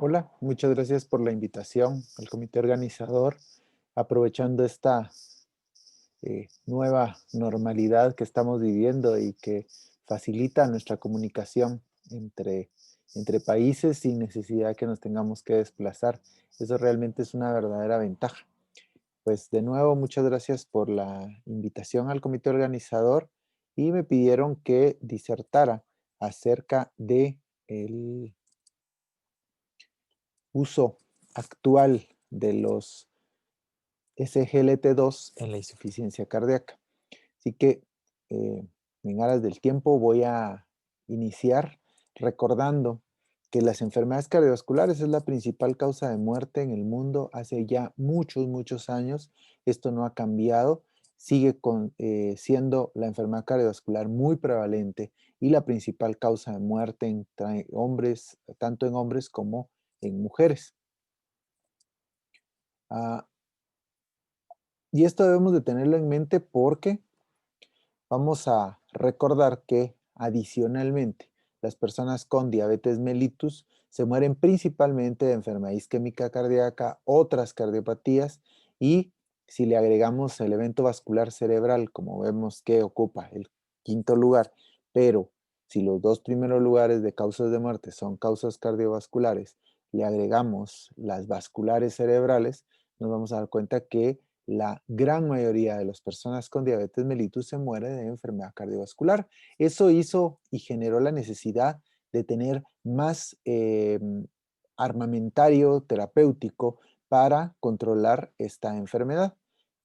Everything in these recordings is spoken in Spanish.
Hola, muchas gracias por la invitación al comité organizador, aprovechando esta nueva normalidad que estamos viviendo y que facilita nuestra comunicación entre, entre países sin necesidad que nos tengamos que desplazar. Eso realmente es una verdadera ventaja. Pues de nuevo, muchas gracias por la invitación al comité organizador y me pidieron que disertara acerca de el uso actual de los SGLT2 en la insuficiencia cardíaca. Así que, eh, en aras del tiempo, voy a iniciar recordando que las enfermedades cardiovasculares es la principal causa de muerte en el mundo hace ya muchos, muchos años. Esto no ha cambiado, sigue siendo la enfermedad cardiovascular muy prevalente y la principal causa de muerte entre hombres, tanto en hombres como en mujeres. Ah, y esto debemos de tenerlo en mente porque vamos a recordar que adicionalmente las personas con diabetes mellitus se mueren principalmente de enfermedad isquémica cardíaca, otras cardiopatías y si le agregamos el evento vascular cerebral, como vemos que ocupa el quinto lugar, pero si los dos primeros lugares de causas de muerte son causas cardiovasculares, le agregamos las vasculares cerebrales, nos vamos a dar cuenta que la gran mayoría de las personas con diabetes mellitus se muere de enfermedad cardiovascular. Eso hizo y generó la necesidad de tener más armamentario terapéutico para controlar esta enfermedad,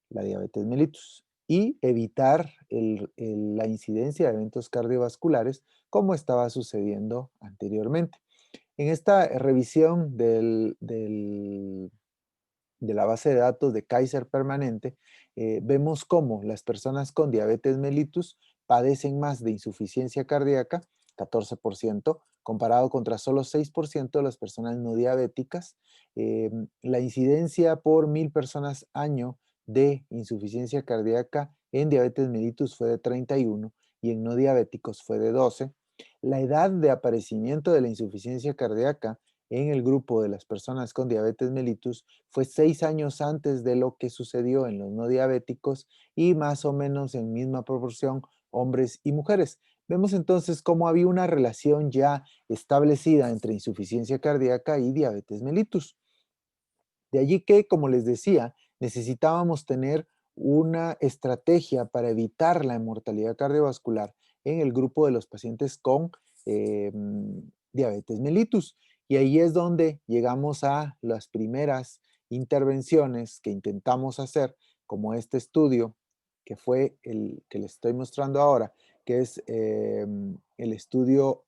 la diabetes mellitus, y evitar la incidencia de eventos cardiovasculares como estaba sucediendo anteriormente. En esta revisión de la base de datos de Kaiser permanente, vemos cómo las personas con diabetes mellitus padecen más de insuficiencia cardíaca, 14%, comparado contra solo 6% de las personas no diabéticas. La incidencia por 1000 personas año de insuficiencia cardíaca en diabetes mellitus fue de 31 y en no diabéticos fue de 12. La edad de aparecimiento de la insuficiencia cardíaca en el grupo de las personas con diabetes mellitus fue 6 años antes de lo que sucedió en los no diabéticos y más o menos en misma proporción hombres y mujeres. Vemos entonces cómo había una relación ya establecida entre insuficiencia cardíaca y diabetes mellitus. De allí que, como les decía, necesitábamos tener una estrategia para evitar la mortalidad cardiovascular en el grupo de los pacientes con diabetes mellitus. Y ahí es donde llegamos a las primeras intervenciones que intentamos hacer, como este estudio, que fue el que les estoy mostrando ahora, que es el estudio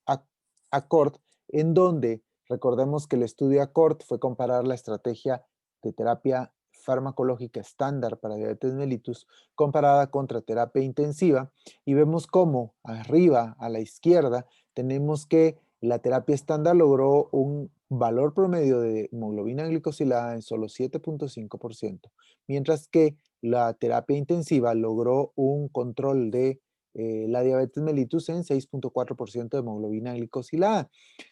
ACCORD, en donde recordemos que el estudio ACCORD fue comparar la estrategia de terapia farmacológica estándar para diabetes mellitus comparada contra terapia intensiva y vemos cómo arriba a la izquierda tenemos que la terapia estándar logró un valor promedio de hemoglobina glicosilada en solo 7.5%, mientras que la terapia intensiva logró un control de la diabetes mellitus en 6.4% de hemoglobina glicosilada.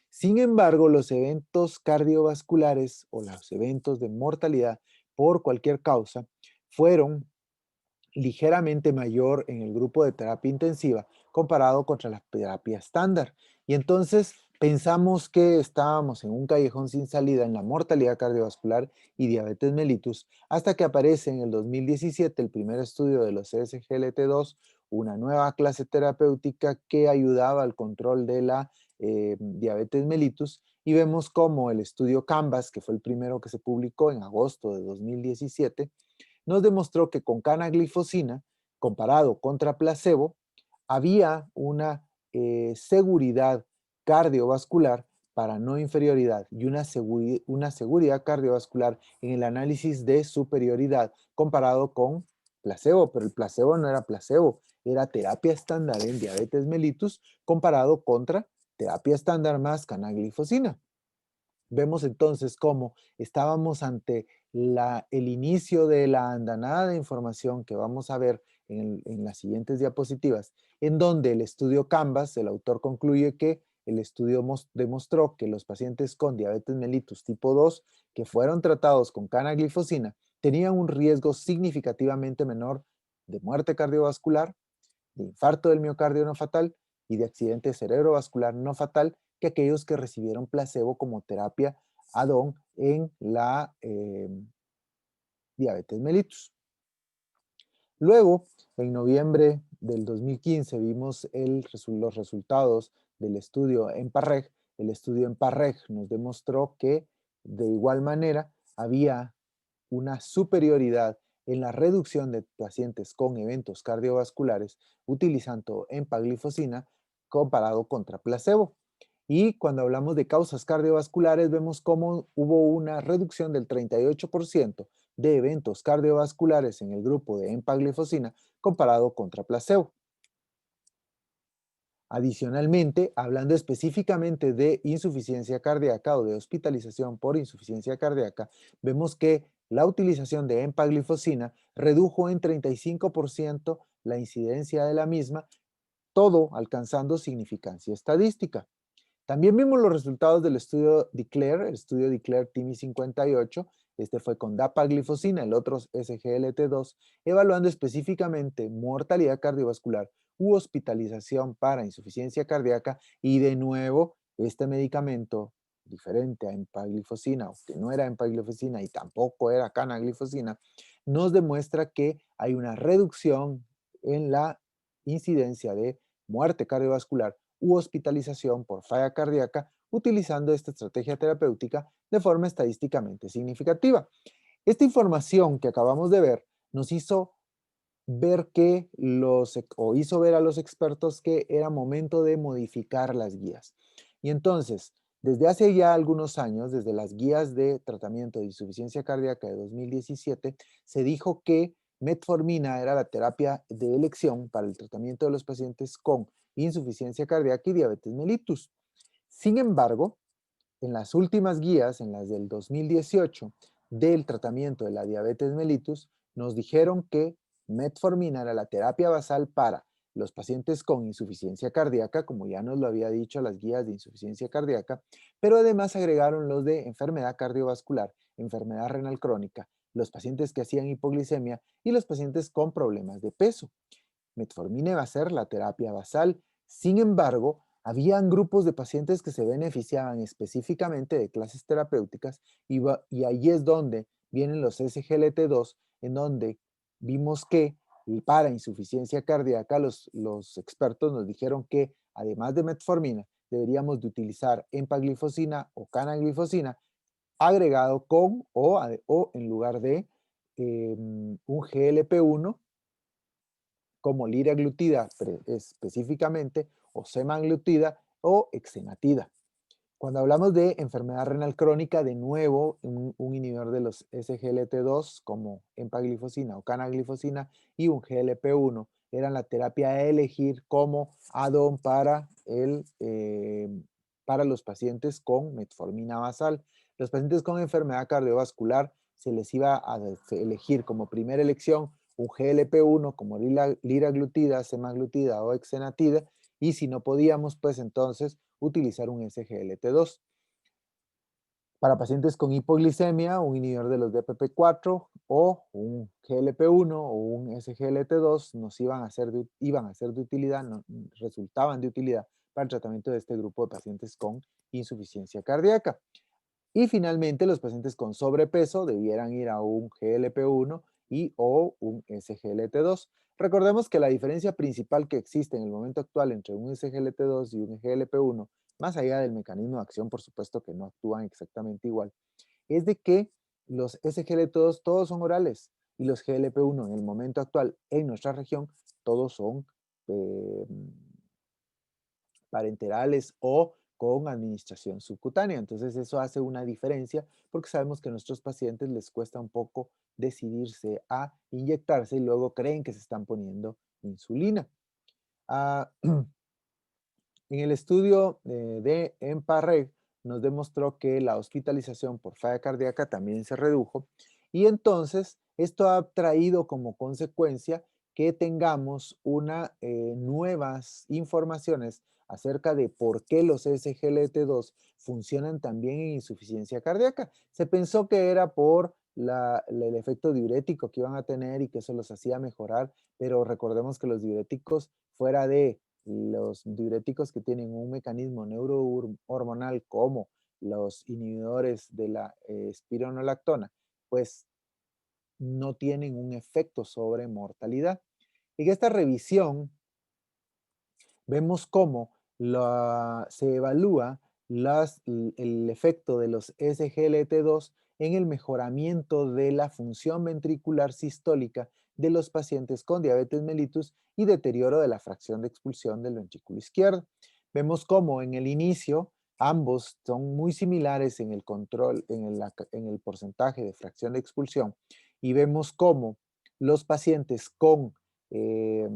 Sin embargo, los eventos cardiovasculares o los eventos de mortalidad por cualquier causa fueron ligeramente mayor en el grupo de terapia intensiva comparado contra la terapia estándar. Y entonces pensamos que estábamos en un callejón sin salida en la mortalidad cardiovascular y diabetes mellitus hasta que aparece en el 2017 el primer estudio de los SGLT2, una nueva clase terapéutica que ayudaba al control de la diabetes mellitus y vemos cómo el estudio Canvas, que fue el primero que se publicó en agosto de 2017, nos demostró que con canaglifosina, comparado contra placebo, había una seguridad cardiovascular para no inferioridad y una seguridad cardiovascular en el análisis de superioridad comparado con placebo, pero el placebo no era placebo, era terapia estándar en diabetes mellitus comparado contra terapia estándar más canaglifosina. Vemos entonces cómo estábamos ante el inicio de la andanada de información que vamos a ver en las siguientes diapositivas, en donde el estudio Canvas, el autor concluye que el estudio demostró que los pacientes con diabetes mellitus tipo 2 que fueron tratados con canaglifosina tenían un riesgo significativamente menor de muerte cardiovascular, de infarto del miocardio no fatal y de accidente cerebrovascular no fatal que aquellos que recibieron placebo como terapia add-on en la diabetes mellitus. Luego, en noviembre del 2015, vimos los resultados del estudio en PARREG. El estudio en PARREG nos demostró que de igual manera había una superioridad en la reducción de pacientes con eventos cardiovasculares utilizando empaglifosina comparado contra placebo. Y cuando hablamos de causas cardiovasculares, vemos cómo hubo una reducción del 38% de eventos cardiovasculares en el grupo de empaglifosina comparado contra placebo. Adicionalmente, hablando específicamente de insuficiencia cardíaca o de hospitalización por insuficiencia cardíaca, vemos que la utilización de empaglifosina redujo en 35% la incidencia de la misma, todo alcanzando significancia estadística. También vimos los resultados del estudio DECLARE, el estudio DECLARE TIMI 58, este fue con dapaglifosina, el otro SGLT2, evaluando específicamente mortalidad cardiovascular u hospitalización para insuficiencia cardíaca y de nuevo este medicamento diferente a empaglifosina o que no era empaglifosina y tampoco era canaglifosina, nos demuestra que hay una reducción en la incidencia de muerte cardiovascular u hospitalización por falla cardíaca utilizando esta estrategia terapéutica de forma estadísticamente significativa. Esta información que acabamos de ver nos hizo ver que o hizo ver a los expertos que era momento de modificar las guías. Y entonces, desde hace ya algunos años, desde las guías de tratamiento de insuficiencia cardíaca de 2017, se dijo que metformina era la terapia de elección para el tratamiento de los pacientes con insuficiencia cardíaca y diabetes mellitus. Sin embargo, en las últimas guías, en las del 2018, del tratamiento de la diabetes mellitus, nos dijeron que metformina era la terapia basal para los pacientes con insuficiencia cardíaca, como ya nos lo había dicho las guías de insuficiencia cardíaca, pero además agregaron los de enfermedad cardiovascular, enfermedad renal crónica, los pacientes que hacían hipoglicemia y los pacientes con problemas de peso. Metformina va a ser la terapia basal. Sin embargo, habían grupos de pacientes que se beneficiaban específicamente de clases terapéuticas y ahí es donde vienen los SGLT2, en donde vimos que para insuficiencia cardíaca los expertos nos dijeron que además de metformina deberíamos de utilizar empaglifosina o canaglifosina agregado con o en lugar de un GLP-1 como liraglutida específicamente, o semaglutida o exenatida. Cuando hablamos de enfermedad renal crónica, de nuevo, un inhibidor de los SGLT2 como empaglifosina o canaglifosina y un GLP-1 eran la terapia a elegir como add-on para los pacientes con metformina basal. Los pacientes con enfermedad cardiovascular se les iba a elegir como primera elección un GLP-1 como liraglutida, semaglutida o exenatida, y si no podíamos, pues entonces utilizar un SGLT2. Para pacientes con hipoglicemia, un inhibidor de los DPP-4 o un GLP-1 o un SGLT2 iban a ser de utilidad, resultaban de utilidad para el tratamiento de este grupo de pacientes con insuficiencia cardíaca. Y finalmente, los pacientes con sobrepeso debieran ir a un GLP-1 o un SGLT2. Recordemos que la diferencia principal que existe en el momento actual entre un SGLT2 y un GLP-1, más allá del mecanismo de acción, por supuesto que no actúan exactamente igual, es de que los SGLT2 todos son orales y los GLP-1 en el momento actual en nuestra región todos son eh, parenterales o con administración subcutánea. Entonces eso hace una diferencia porque sabemos que a nuestros pacientes les cuesta un poco decidirse a inyectarse y luego creen que se están poniendo insulina. Ah, en el estudio de EMPA-REG nos demostró que la hospitalización por falla cardíaca también se redujo y entonces esto ha traído como consecuencia que tengamos nuevas informaciones acerca de por qué los SGLT2 funcionan también en insuficiencia cardíaca. Se pensó que era por el efecto diurético que iban a tener y que eso los hacía mejorar, pero recordemos que los diuréticos, fuera de los diuréticos que tienen un mecanismo neurohormonal como los inhibidores de la espironolactona, pues no tienen un efecto sobre mortalidad. En esta revisión vemos cómo se evalúa el efecto de los SGLT2 en el mejoramiento de la función ventricular sistólica de los pacientes con diabetes mellitus y deterioro de la fracción de expulsión del ventrículo izquierdo. Vemos cómo en el inicio ambos son muy similares en el control, en el porcentaje de fracción de expulsión, y vemos cómo los pacientes con eh,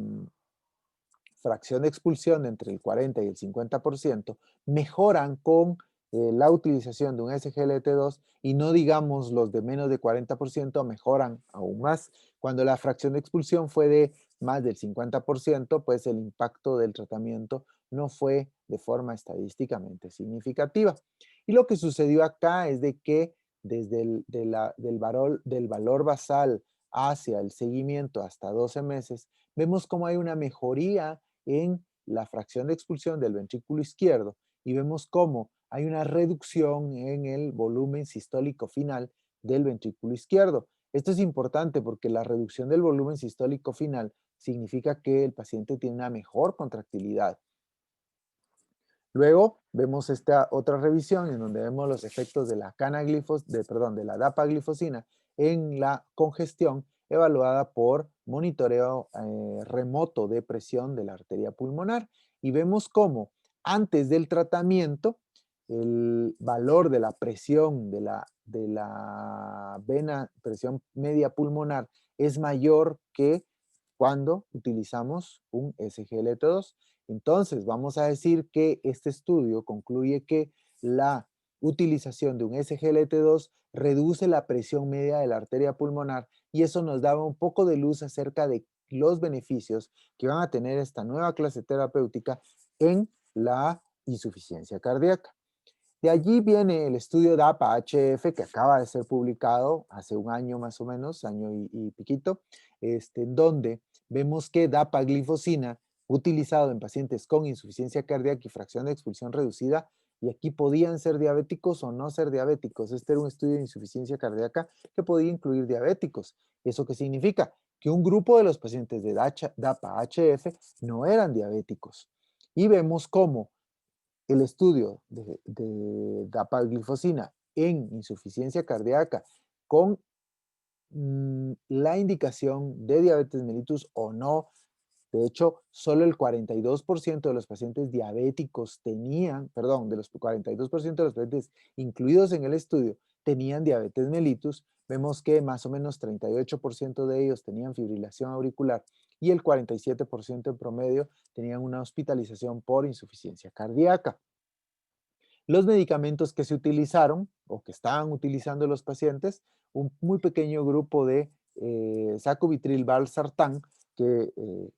fracción de expulsión de entre el 40 y el 50%, mejoran con la utilización de un SGLT2 y no digamos los de menos de 40% mejoran aún más. Cuando la fracción de expulsión fue de más del 50%, pues el impacto del tratamiento no fue de forma estadísticamente significativa. Y lo que sucedió acá es de que desde del valor basal hacia el seguimiento hasta 12 meses, vemos cómo hay una mejoría en la fracción de expulsión del ventrículo izquierdo y vemos cómo hay una reducción en el volumen sistólico final del ventrículo izquierdo. Esto es importante porque la reducción del volumen sistólico final significa que el paciente tiene una mejor contractilidad. Luego vemos esta otra revisión en donde vemos los efectos de de la dapaglifosina en la congestión evaluada por monitoreo remoto de presión de la arteria pulmonar y vemos cómo antes del tratamiento el valor de la presión de la vena, presión media pulmonar, es mayor que cuando utilizamos un SGLT2. Entonces, vamos a decir que este estudio concluye que la utilización de un SGLT2 reduce la presión media de la arteria pulmonar y eso nos daba un poco de luz acerca de los beneficios que van a tener esta nueva clase terapéutica en la insuficiencia cardíaca. De allí viene el estudio DAPA-HF que acaba de ser publicado hace un año más o menos, año y piquito, en donde vemos que dapaglifosina utilizado en pacientes con insuficiencia cardíaca y fracción de expulsión reducida, y aquí podían ser diabéticos o no ser diabéticos. Este era un estudio de insuficiencia cardíaca que podía incluir diabéticos. ¿Eso qué significa? Que un grupo de los pacientes de DAPA-HF no eran diabéticos. Y vemos cómo el estudio de dapaglifosina en insuficiencia cardíaca con la indicación de diabetes mellitus o no. De hecho, solo el 42% de los pacientes diabéticos tenían, perdón, de los 42% de los pacientes incluidos en el estudio tenían diabetes mellitus. Vemos que más o menos 38% de ellos tenían fibrilación auricular y el 47% en promedio tenían una hospitalización por insuficiencia cardíaca. Los medicamentos que se utilizaron o que estaban utilizando los pacientes, un muy pequeño grupo de sacubitril valsartán, que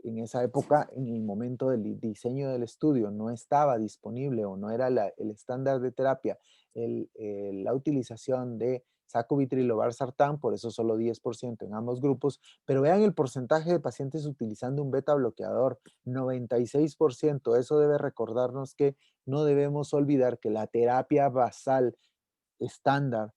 en esa época, en el momento del diseño del estudio, no estaba disponible o no era el estándar de terapia la utilización de sacubitril o valsartán, por eso solo 10% en ambos grupos, pero vean el porcentaje de pacientes utilizando un beta bloqueador, 96%. Eso debe recordarnos que no debemos olvidar que la terapia basal estándar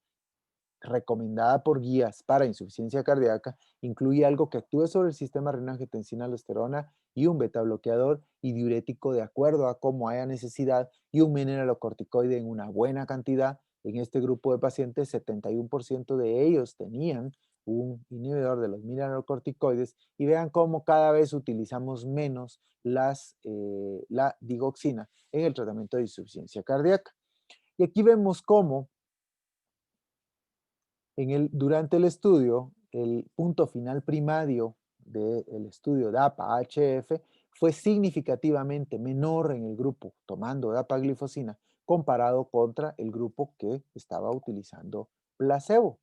recomendada por guías para insuficiencia cardíaca incluye algo que actúe sobre el sistema renina-angiotensina-aldosterona y un beta bloqueador y diurético de acuerdo a cómo haya necesidad y un mineralocorticoide en una buena cantidad. En este grupo de pacientes, 71% de ellos tenían un inhibidor de los mineralocorticoides y vean cómo cada vez utilizamos menos la digoxina en el tratamiento de insuficiencia cardíaca. Y aquí vemos cómo durante el estudio, el punto final primario del estudio DAPA-HF fue significativamente menor en el grupo tomando dapaglifosina comparado contra el grupo que estaba utilizando placebo.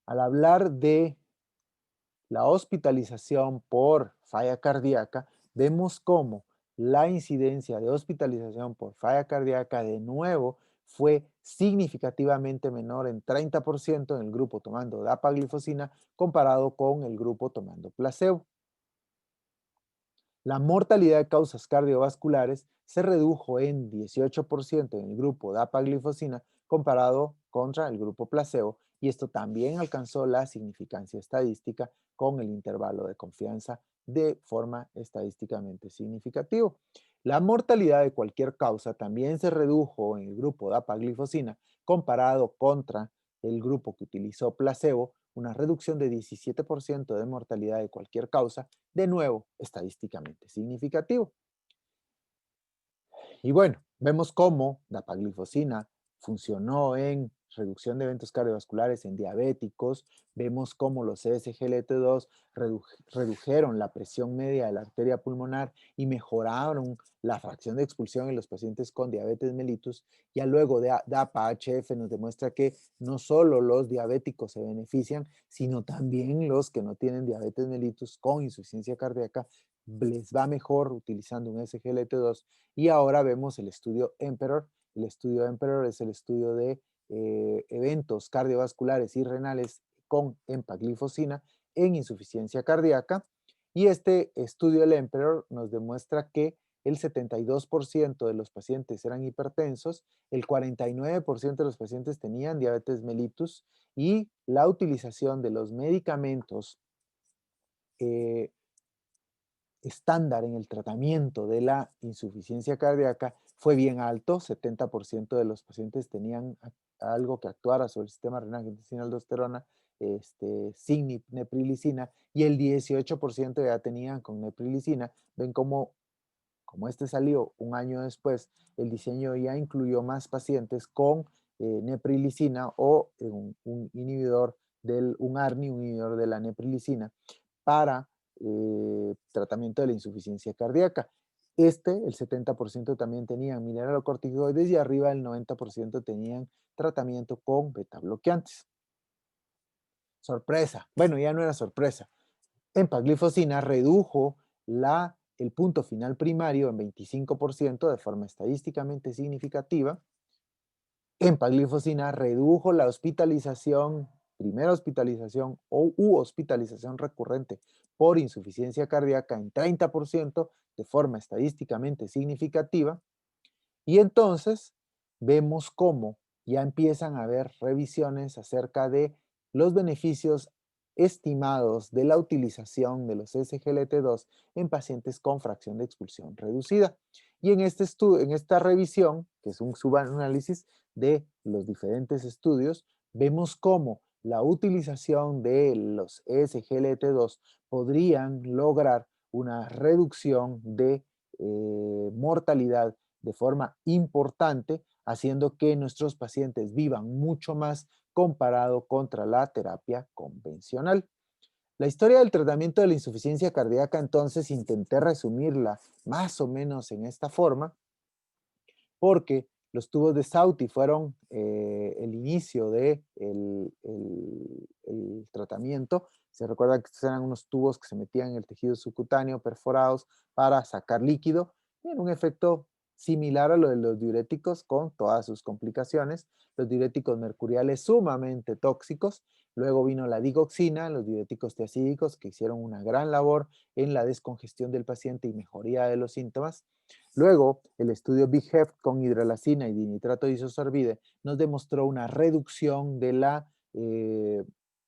Al hablar de la hospitalización por falla cardíaca, vemos cómo la incidencia de hospitalización por falla cardíaca de nuevo fue significativamente menor en 30% en el grupo tomando dapaglifosina comparado con el grupo tomando placebo. La mortalidad de causas cardiovasculares se redujo en 18% en el grupo dapaglifosina comparado contra el grupo placebo, y esto también alcanzó la significancia estadística con el intervalo de confianza de forma estadísticamente significativa. La mortalidad de cualquier causa también se redujo en el grupo dapaglifosina comparado contra el grupo que utilizó placebo, una reducción de 17% de mortalidad de cualquier causa, de nuevo, estadísticamente significativo. Y bueno, vemos cómo la paglifosina funcionó en reducción de eventos cardiovasculares en diabéticos, vemos cómo los SGLT2 redujeron la presión media de la arteria pulmonar y mejoraron la fracción de expulsión en los pacientes con diabetes mellitus. Ya luego de DAPA-HF nos demuestra que no solo los diabéticos se benefician, sino también los que no tienen diabetes mellitus con insuficiencia cardíaca les va mejor utilizando un SGLT2. Y ahora vemos el estudio Emperor. El estudio Emperor es el estudio de eventos cardiovasculares y renales con empaglifosina en insuficiencia cardíaca. Y este estudio del Emperor nos demuestra que el 72% de los pacientes eran hipertensos, el 49% de los pacientes tenían diabetes mellitus, y la utilización de los medicamentos eh, estándar en el tratamiento de la insuficiencia cardíaca fue bien alto. 70% de los pacientes tenían algo que actuara sobre el sistema renal angiotensina aldosterona sin neprilicina, y el 18% ya tenían con neprilicina. Ven cómo, como este salió un año después, el diseño ya incluyó más pacientes con neprilicina o un inhibidor un ARNI, un inhibidor de la neprilicina, para tratamiento de la insuficiencia cardíaca. El 70% también tenían mineralocorticoides, y arriba del 90% tenían tratamiento con beta bloqueantes. Sorpresa. Bueno, ya no era sorpresa. Empaglifosina redujo el punto final primario en 25% de forma estadísticamente significativa. Empaglifosina redujo la hospitalización, primera hospitalización u hospitalización recurrente por insuficiencia cardíaca en 30% de forma estadísticamente significativa. Y entonces vemos cómo ya empiezan a haber revisiones acerca de los beneficios estimados de la utilización de los SGLT2 en pacientes con fracción de expulsión reducida. Y en esta revisión, que es un subanálisis de los diferentes estudios, vemos cómo la utilización de los SGLT2 podrían lograr una reducción de mortalidad de forma importante, haciendo que nuestros pacientes vivan mucho más comparado contra la terapia convencional. La historia del tratamiento de la insuficiencia cardíaca, entonces, intenté resumirla más o menos en esta forma, porque los tubos de Sauti fueron el inicio del el tratamiento. Se recuerda que estos eran unos tubos que se metían en el tejido subcutáneo, perforados para sacar líquido. Era un efecto similar a lo de los diuréticos, con todas sus complicaciones. Los diuréticos mercuriales sumamente tóxicos. Luego vino la digoxina, los diuréticos tiazídicos, que hicieron una gran labor en la descongestión del paciente y mejoría de los síntomas. Luego, el estudio Big Heft con hidralacina y dinitrato de isosorbide nos demostró una reducción de la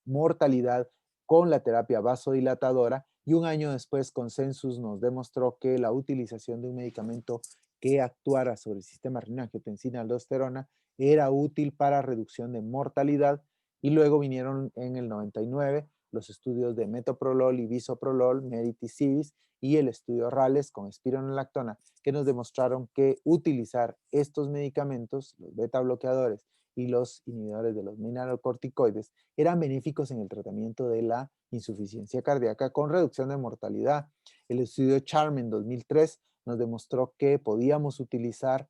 mortalidad con la terapia vasodilatadora, y un año después Consensus nos demostró que la utilización de un medicamento que actuara sobre el sistema renina-angiotensina-aldosterona era útil para reducción de mortalidad. Y luego vinieron en el 99 los estudios de metoprolol y bisoprolol, MEDIT y CIVIS, y el estudio RALES con espironolactona, que nos demostraron que utilizar estos medicamentos, los beta bloqueadores y los inhibidores de los mineralocorticoides, eran benéficos en el tratamiento de la insuficiencia cardíaca con reducción de mortalidad. El estudio CHARM en 2003 nos demostró que podíamos utilizar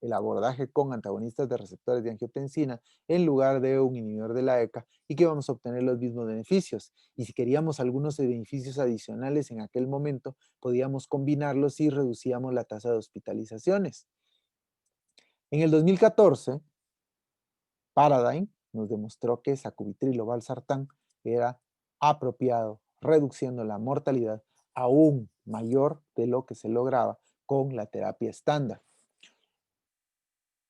el abordaje con antagonistas de receptores de angiotensina en lugar de un inhibidor de la ECA y que vamos a obtener los mismos beneficios. Y si queríamos algunos beneficios adicionales en aquel momento, podíamos combinarlos y reducíamos la tasa de hospitalizaciones. En el 2014, Paradigm nos demostró que sacubitril o valsartán era apropiado, reduciendo la mortalidad aún mayor de lo que se lograba con la terapia estándar.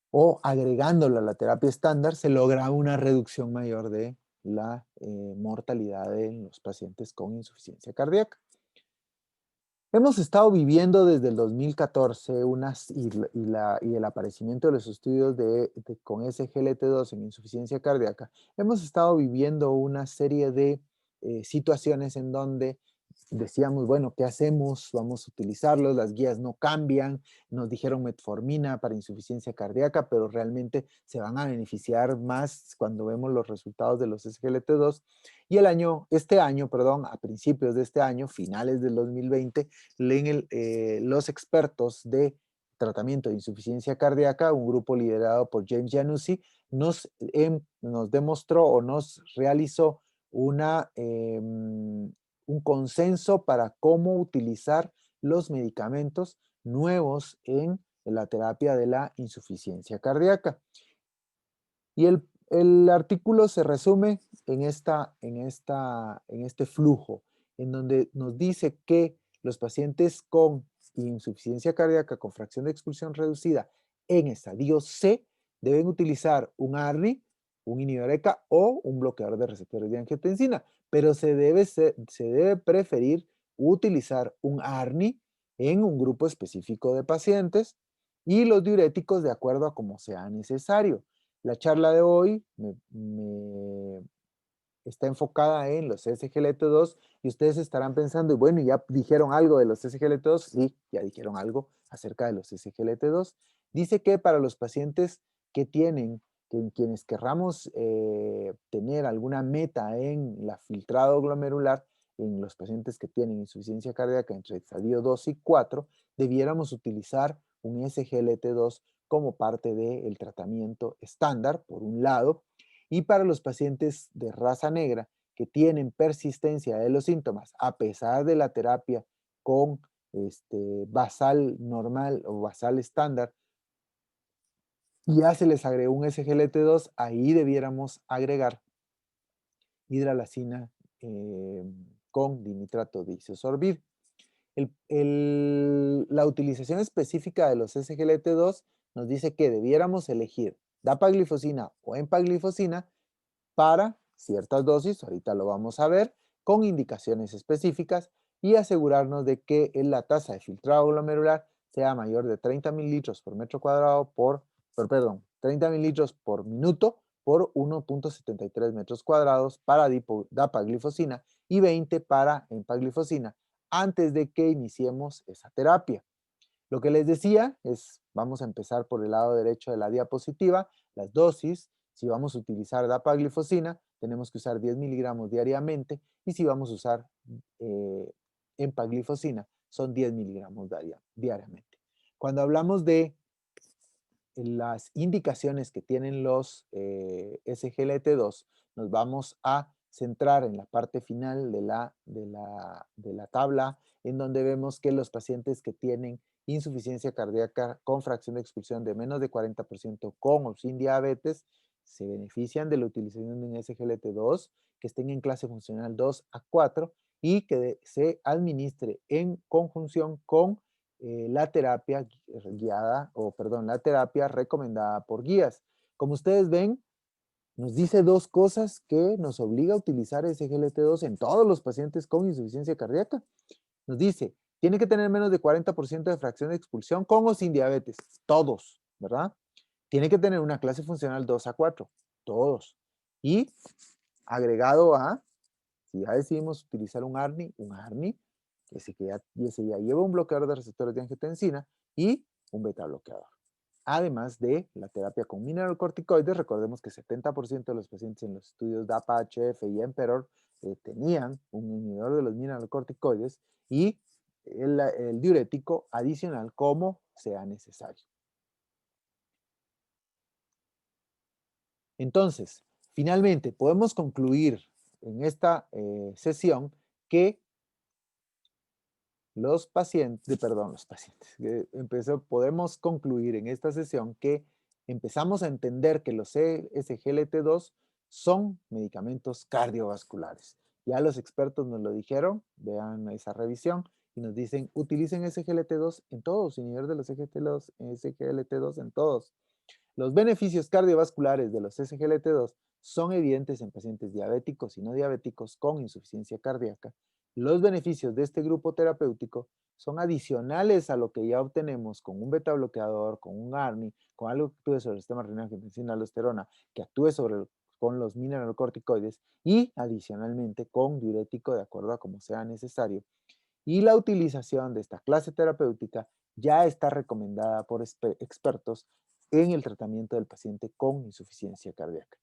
O agregándolo a la terapia estándar se lograba una reducción mayor de la mortalidad en los pacientes con insuficiencia cardíaca. Hemos estado viviendo desde el 2014 y el aparecimiento de los estudios con SGLT2 en insuficiencia cardíaca, hemos estado viviendo una serie de situaciones en donde decíamos, bueno, ¿qué hacemos? Vamos a utilizarlos, las guías no cambian, nos dijeron metformina para insuficiencia cardíaca, pero realmente se van a beneficiar más cuando vemos los resultados de los SGLT2. Y este año, perdón, a principios de este año, finales del 2020, los expertos de tratamiento de insuficiencia cardíaca, un grupo liderado por James Januzzi, nos demostró o nos realizó un consenso para cómo utilizar los medicamentos nuevos en la terapia de la insuficiencia cardíaca. Y el artículo se resume en este flujo, en donde nos dice que los pacientes con insuficiencia cardíaca con fracción de expulsión reducida en estadio C deben utilizar un ARNI, un inhibidor ECA o un bloqueador de receptores de angiotensina, pero se debe preferir utilizar un ARNI en un grupo específico de pacientes y los diuréticos de acuerdo a como sea necesario. La charla de hoy está enfocada en los SGLT2 y ustedes estarán pensando, bueno, ¿ya dijeron algo de los SGLT2? Sí, ya dijeron algo acerca de los SGLT2. Dice que para los pacientes que quienes querramos tener alguna meta en la filtrado glomerular, en los pacientes que tienen insuficiencia cardíaca entre estadio 2 y 4, debiéramos utilizar un SGLT2 como parte del tratamiento estándar, por un lado, y para los pacientes de raza negra que tienen persistencia de los síntomas a pesar de la terapia con basal normal o basal estándar, ya se les agregó un SGLT2, ahí debiéramos agregar hidralazina con dinitrato de isosorbid. La utilización específica de los SGLT2 nos dice que debiéramos elegir dapaglifosina o empaglifosina para ciertas dosis, ahorita lo vamos a ver, con indicaciones específicas y asegurarnos de que la tasa de filtrado glomerular sea mayor de 30 mililitros por metro cuadrado perdón, 30 mililitros por minuto por 1.73 metros cuadrados para dapaglifosina y 20 para empaglifosina antes de que iniciemos esa terapia. Lo que les decía es, vamos a empezar por el lado derecho de la diapositiva, las dosis. Si vamos a utilizar dapaglifosina, tenemos que usar 10 miligramos diariamente y si vamos a usar empaglifosina, son 10 miligramos diariamente. Cuando hablamos de las indicaciones que tienen los SGLT2, nos vamos a centrar en la parte final de la tabla, en donde vemos que los pacientes que tienen insuficiencia cardíaca con fracción de expulsión de menos de 40% con o sin diabetes, se benefician de la utilización de un SGLT2 que estén en clase funcional 2 a 4 y que se administre en conjunción con la terapia guiada, o perdón, la terapia recomendada por guías. Como ustedes ven, nos dice dos cosas que nos obliga a utilizar SGLT2 en todos los pacientes con insuficiencia cardíaca. Nos dice, tiene que tener menos de 40% de fracción de expulsión con o sin diabetes, todos, ¿verdad? Tiene que tener una clase funcional 2 a 4, todos. Y agregado a, si ya decidimos utilizar un ARNI, ese ya lleva un bloqueador de receptores de angiotensina y un beta bloqueador. Además de la terapia con mineralocorticoides, recordemos que 70% de los pacientes en los estudios DAPA, HF y EMPEROR tenían un inhibidor de los mineralocorticoides y el diurético adicional como sea necesario. Entonces, finalmente, podemos concluir en esta sesión que los pacientes, podemos concluir en esta sesión que empezamos a entender que los SGLT2 son medicamentos cardiovasculares. Ya los expertos nos lo dijeron, vean esa revisión, y nos dicen, utilicen SGLT2 en todos, inhibidor de los SGLT2 en todos. Los beneficios cardiovasculares de los SGLT2 son evidentes en pacientes diabéticos y no diabéticos con insuficiencia cardíaca. Los beneficios de este grupo terapéutico son adicionales a lo que ya obtenemos con un beta bloqueador, con un ARNI, con algo que actúe sobre el sistema renal, angiotensina, aldosterona, que actúe con los mineralocorticoides y adicionalmente con diurético de acuerdo a como sea necesario. Y la utilización de esta clase terapéutica ya está recomendada por expertos en el tratamiento del paciente con insuficiencia cardíaca.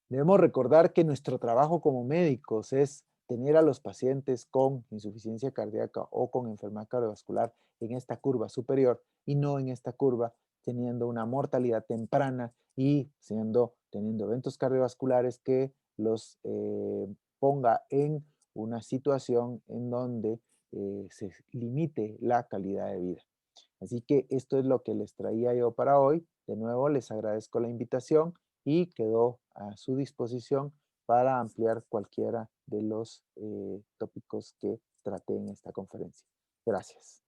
Debemos recordar que nuestro trabajo como médicos es tener a los pacientes con insuficiencia cardíaca o con enfermedad cardiovascular en esta curva superior y no en esta curva teniendo una mortalidad temprana y teniendo eventos cardiovasculares que los ponga en una situación en donde se limite la calidad de vida. Así que esto es lo que les traía yo para hoy. De nuevo, les agradezco la invitación y quedo a su disposición para ampliar cualquiera de los tópicos que traté en esta conferencia. Gracias.